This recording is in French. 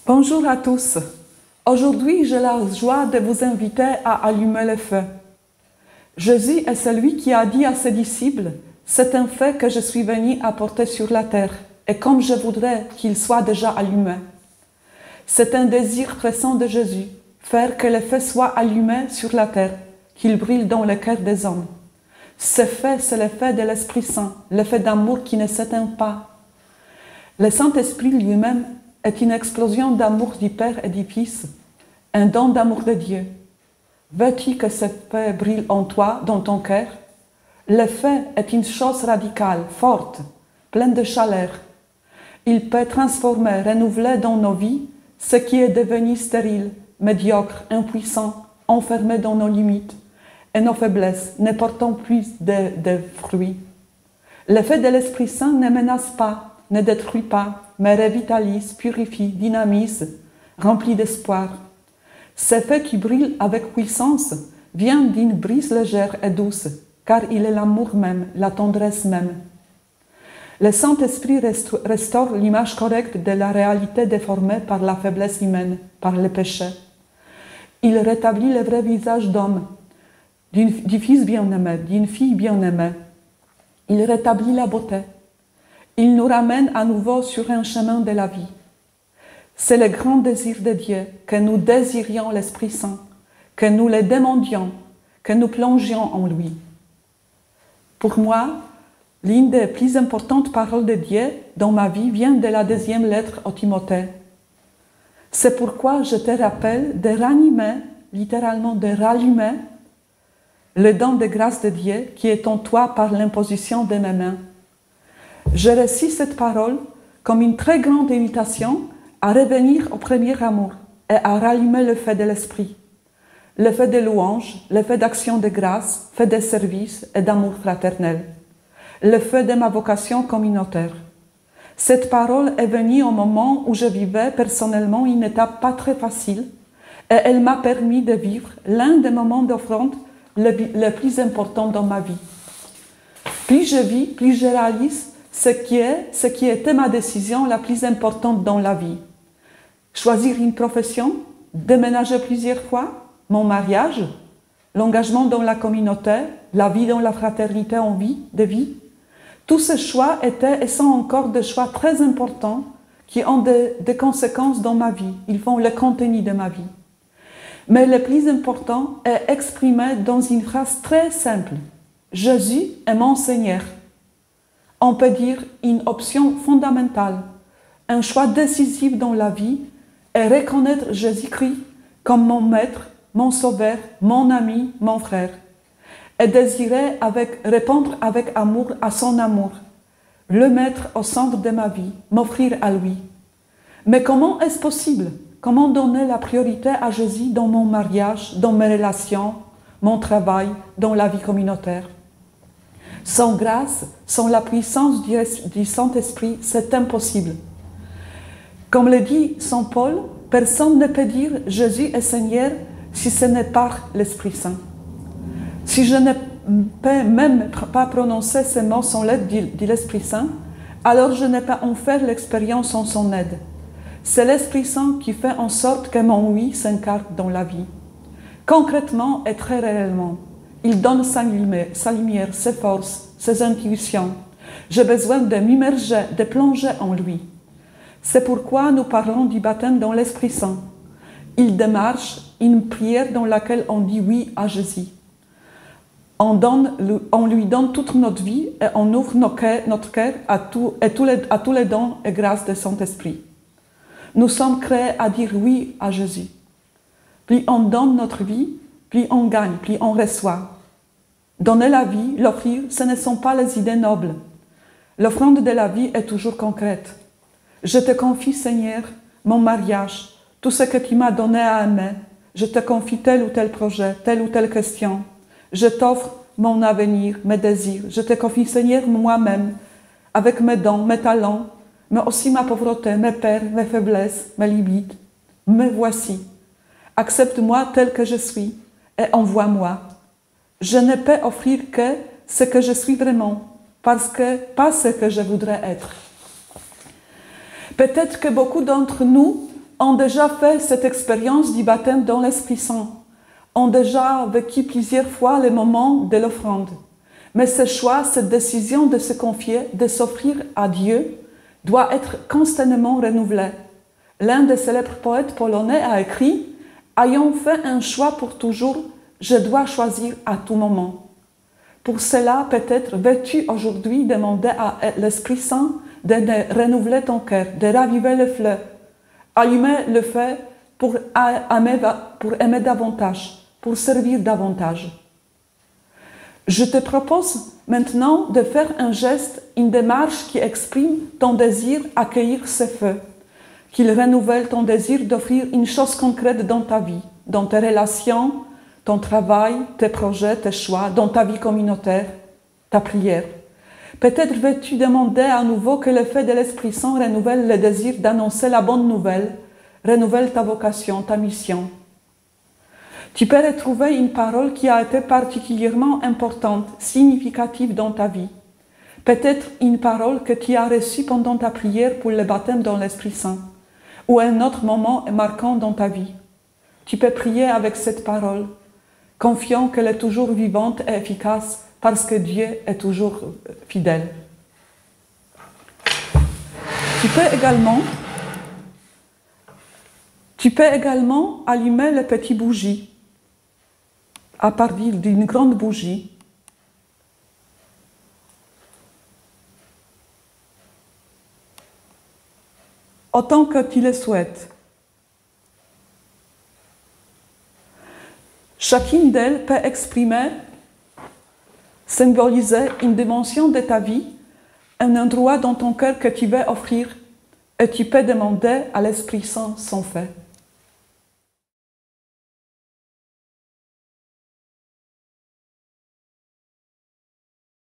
Bonjour à tous. Aujourd'hui, j'ai la joie de vous inviter à allumer le feu. Jésus est celui qui a dit à ses disciples, « C'est un feu que je suis venu apporter sur la terre, et comme je voudrais qu'il soit déjà allumé. » C'est un désir pressant de Jésus, faire que le feu soit allumé sur la terre, qu'il brille dans le cœur des hommes. Ce feu, c'est le feu de l'Esprit Saint, le feu d'amour qui ne s'éteint pas. Le Saint-Esprit lui-même est une explosion d'amour du Père et du Fils, un don d'amour de Dieu. Veux-tu que ce feu brille en toi, dans ton cœur? Le feu est une chose radicale, forte, pleine de chaleur. Il peut transformer, renouveler dans nos vies ce qui est devenu stérile, médiocre, impuissant, enfermé dans nos limites et nos faiblesses, ne portant plus de fruits. Le feu de l'Esprit Saint ne menace pas, ne détruit pas, mais revitalise, purifie, dynamise, remplit d'espoir. Ce feu qui brille avec puissance vient d'une brise légère et douce, car il est l'amour même, la tendresse même. Le Saint-Esprit restaure l'image correcte de la réalité déformée par la faiblesse humaine, par le péché. Il rétablit le vrai visage d'homme, du fils bien-aimé, d'une fille bien-aimée. Il rétablit la beauté. Il nous ramène à nouveau sur un chemin de la vie. C'est le grand désir de Dieu, que nous désirions l'Esprit Saint, que nous le demandions, que nous plongions en lui. Pour moi, l'une des plus importantes paroles de Dieu dans ma vie vient de la deuxième lettre au Timothée. C'est pourquoi je te rappelle de ranimer, littéralement de rallumer, le don de grâce de Dieu qui est en toi par l'imposition de mes mains. Je reçus cette parole comme une très grande invitation à revenir au premier amour et à rallumer le feu de l'esprit, le feu de louange, le feu d'action de grâce, feu de service et d'amour fraternel, le feu de ma vocation communautaire. Cette parole est venue au moment où je vivais personnellement une étape pas très facile et elle m'a permis de vivre l'un des moments d'offrande le plus important dans ma vie. Plus je vis, plus je réalise ce qui était ma décision la plus importante dans la vie. Choisir une profession, déménager plusieurs fois, mon mariage, l'engagement dans la communauté, la vie dans la fraternité en vie, de vie. Tous ces choix étaient et sont encore des choix très importants qui ont des conséquences dans ma vie. Ils font le contenu de ma vie. Mais le plus important est exprimé dans une phrase très simple. Jésus est mon Seigneur. On peut dire une option fondamentale, un choix décisif dans la vie est reconnaître Jésus-Christ comme mon maître, mon sauveur, mon ami, mon frère. Et désirer répondre avec amour à son amour, le mettre au centre de ma vie, m'offrir à lui. Mais comment est-ce possible? Comment donner la priorité à Jésus dans mon mariage, dans mes relations, mon travail, dans la vie communautaire? Sans grâce, sans la puissance du Saint-Esprit, c'est impossible. Comme le dit Saint Paul, personne ne peut dire Jésus est Seigneur si ce n'est par l'Esprit Saint. Si je ne peux même pas prononcer ces mots sans l'aide de l'Esprit Saint, alors je ne peux en faire l'expérience sans son aide. C'est l'Esprit Saint qui fait en sorte que mon oui s'incarne dans la vie. Concrètement et très réellement, il donne sa lumière, ses forces, ses intuitions. J'ai besoin de m'immerger, de plonger en lui. C'est pourquoi nous parlons du baptême dans l'Esprit Saint. Il démarche une prière dans laquelle on dit oui à Jésus. On lui donne toute notre vie et on ouvre notre cœur à tous les dons et grâces du Saint-Esprit. Nous sommes créés à dire oui à Jésus. Plus on donne notre vie, plus on gagne, plus on reçoit. Donner la vie, l'offrir, ce ne sont pas les idées nobles. L'offrande de la vie est toujours concrète. Je te confie, Seigneur, mon mariage, tout ce que tu m'as donné à aimer. Je te confie tel ou tel projet, telle ou telle question. Je t'offre mon avenir, mes désirs. Je te confie, Seigneur, moi-même, avec mes dons, mes talents, mais aussi ma pauvreté, mes peurs, mes faiblesses, mes limites. Me voici. Accepte-moi tel que je suis et envoie-moi. Je ne peux offrir que ce que je suis vraiment, pas ce que je voudrais être. Peut-être que beaucoup d'entre nous ont déjà fait cette expérience du baptême dans l'Esprit Saint, ont déjà vécu plusieurs fois les moments de l'offrande. Mais ce choix, cette décision de se confier, de s'offrir à Dieu, doit être constamment renouvelé. L'un des célèbres poètes polonais a écrit « Ayant fait un choix pour toujours, je dois choisir à tout moment ». Pour cela, peut-être veux-tu aujourd'hui demander à l'Esprit Saint de renouveler ton cœur, de raviver le feu, allumer le feu pour aimer davantage, pour servir davantage. Je te propose maintenant de faire un geste, une démarche qui exprime ton désir d'accueillir ce feu, qu'il renouvelle ton désir d'offrir une chose concrète dans ta vie, dans tes relations, ton travail, tes projets, tes choix, dans ta vie communautaire, ta prière. Peut-être veux-tu demander à nouveau que le feu de l'Esprit Saint renouvelle le désir d'annoncer la bonne nouvelle, renouvelle ta vocation, ta mission. Tu peux retrouver une parole qui a été particulièrement importante, significative dans ta vie. Peut-être une parole que tu as reçue pendant ta prière pour le baptême dans l'Esprit Saint, ou un autre moment marquant dans ta vie. Tu peux prier avec cette parole, confiant qu'elle est toujours vivante et efficace parce que Dieu est toujours fidèle. Tu peux également allumer les petites bougies à partir d'une grande bougie. Autant que tu le souhaites. Chacune d'elles peut exprimer, symboliser une dimension de ta vie, un endroit dans ton cœur que tu veux offrir, et tu peux demander à l'Esprit Saint son fait.